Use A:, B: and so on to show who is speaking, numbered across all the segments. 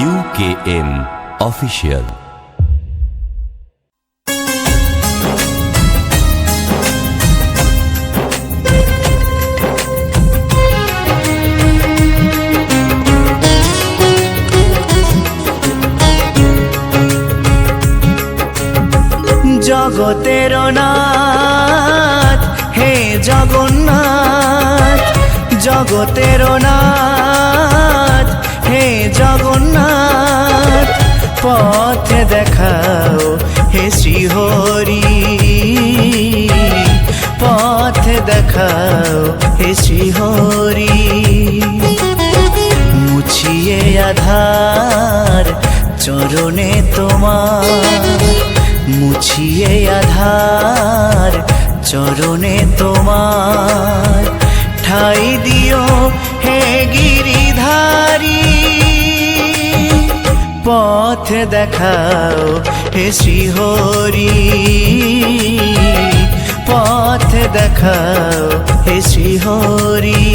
A: UKM Official।
B: জগতের নাথ হে জগন্নাথ, জগতের নাথ হে জগন্নাথ, পথ দেখাও হে শ্রীহরি, পথ দেখাও হে শ্রীহরি। মুছিয়ে আধার চরণে তোমার, মুছিয়ে আধার চরণে তোমার, ঠাই দিও হে গিরিধারী, পথ দেখাও হে শ্রীহরি, পথ দেখাও হে শ্রীহরি।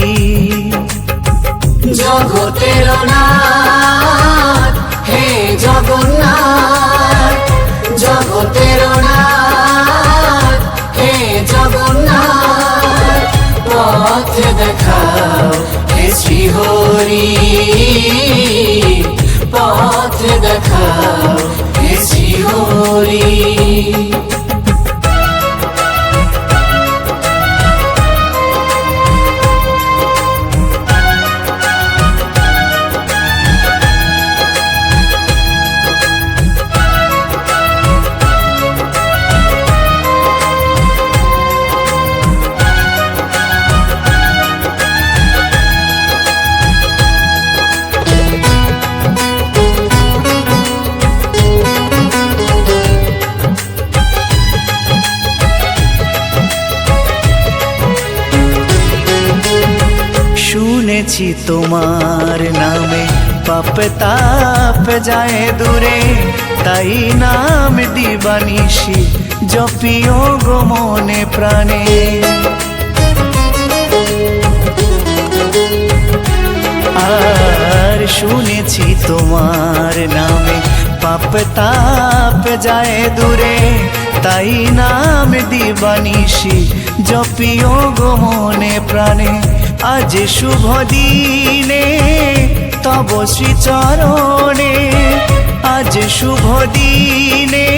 C: জগতের নাথ হে জগন্নাথ, জগতের নাথ হে জগন্নাথ, পথ দেখাও হে শ্রীহরি, পথ দেখাও হে শ্রীহরি।
B: শুনেছি তোমার নামে পাপ তাপ যায় দূরে, তাই নাম দিবানিশি জপিও গো মনে প্রাণে। আর শুনেছি তোমার নামে পাপ তাপ যায় দূরে, তাই নাম দিবানিশি জপিও গো মনে প্রাণে। আজ শুভ দিনে তব শ্রীচরণে, আজ শুভ দিনে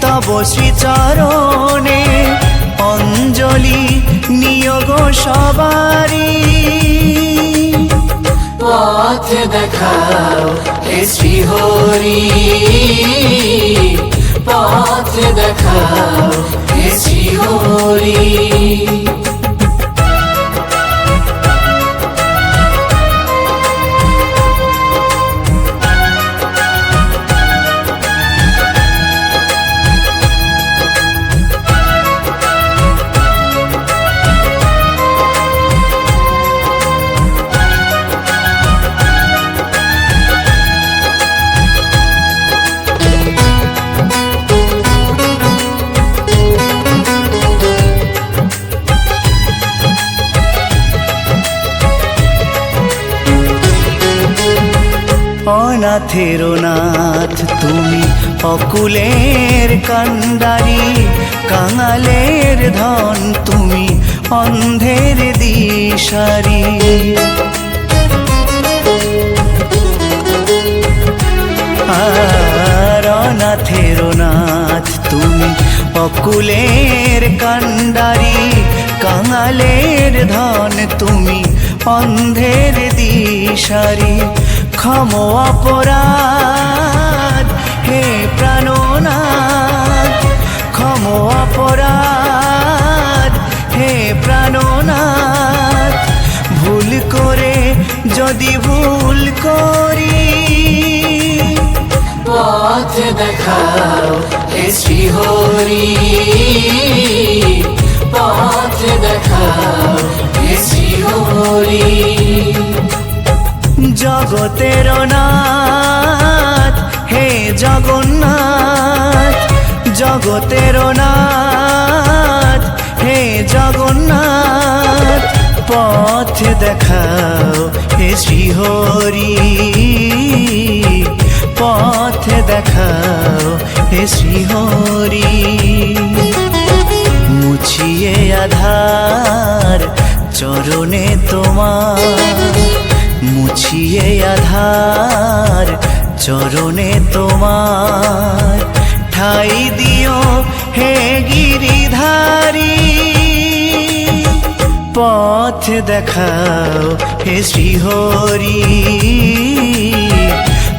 B: তব শ্রীচরণে, অঞ্জলি নিয়োগ সবারি,
C: পথ দেখাও হে শ্রীহরি, পথ দেখাও হে শ্রীহরি।
B: অনাথের নাথ তুমি অকুলের কান্ডারি, কাঙালের ধন তুমি অন্ধের দিশারি। আর অনাথের নাথ তুমি অকুলের কান্ডারি, কাঙালের ধন তুমি অন্ধের দিশারি। ক্ষম অপরাধ হে প্রাণনাথ, ক্ষম অপরাধ হে প্রাণনাথ, ভুল করে যদি ভুল করি,
C: পথ দেখাও হে শ্রীহরি, পথ দেখাও হে শ্রীহরি।
B: জগতের নাথ হে জগন্নাথ, জগতের নাথ হে জগন্নাথ, পথ দেখাও হে শ্রীহরি। হে শ্রীহরি মুছিয়ে আধার চরণে তোমার মুছিয়ে আধার চরণে তোমার ঠাই দিও হে গিরিধারী পথ দেখাও হে শ্রীহরি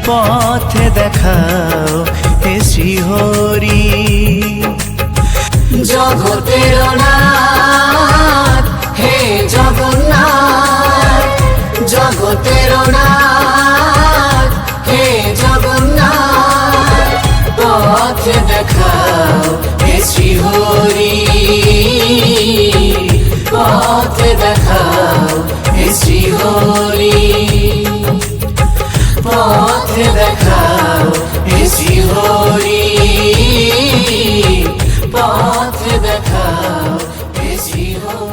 B: পথ দেখাও হে শ্রীহরি
C: জগতের নাথ হে জগন্নাথ জগতের নাথ হে জগন্নাথ পথ দেখাও হে শ্রীহরি পথ দেখাও হে শ্রীহরি পথ দেখাও হে শ্রীহরি পথ দেখাও হে শ্রীহরি।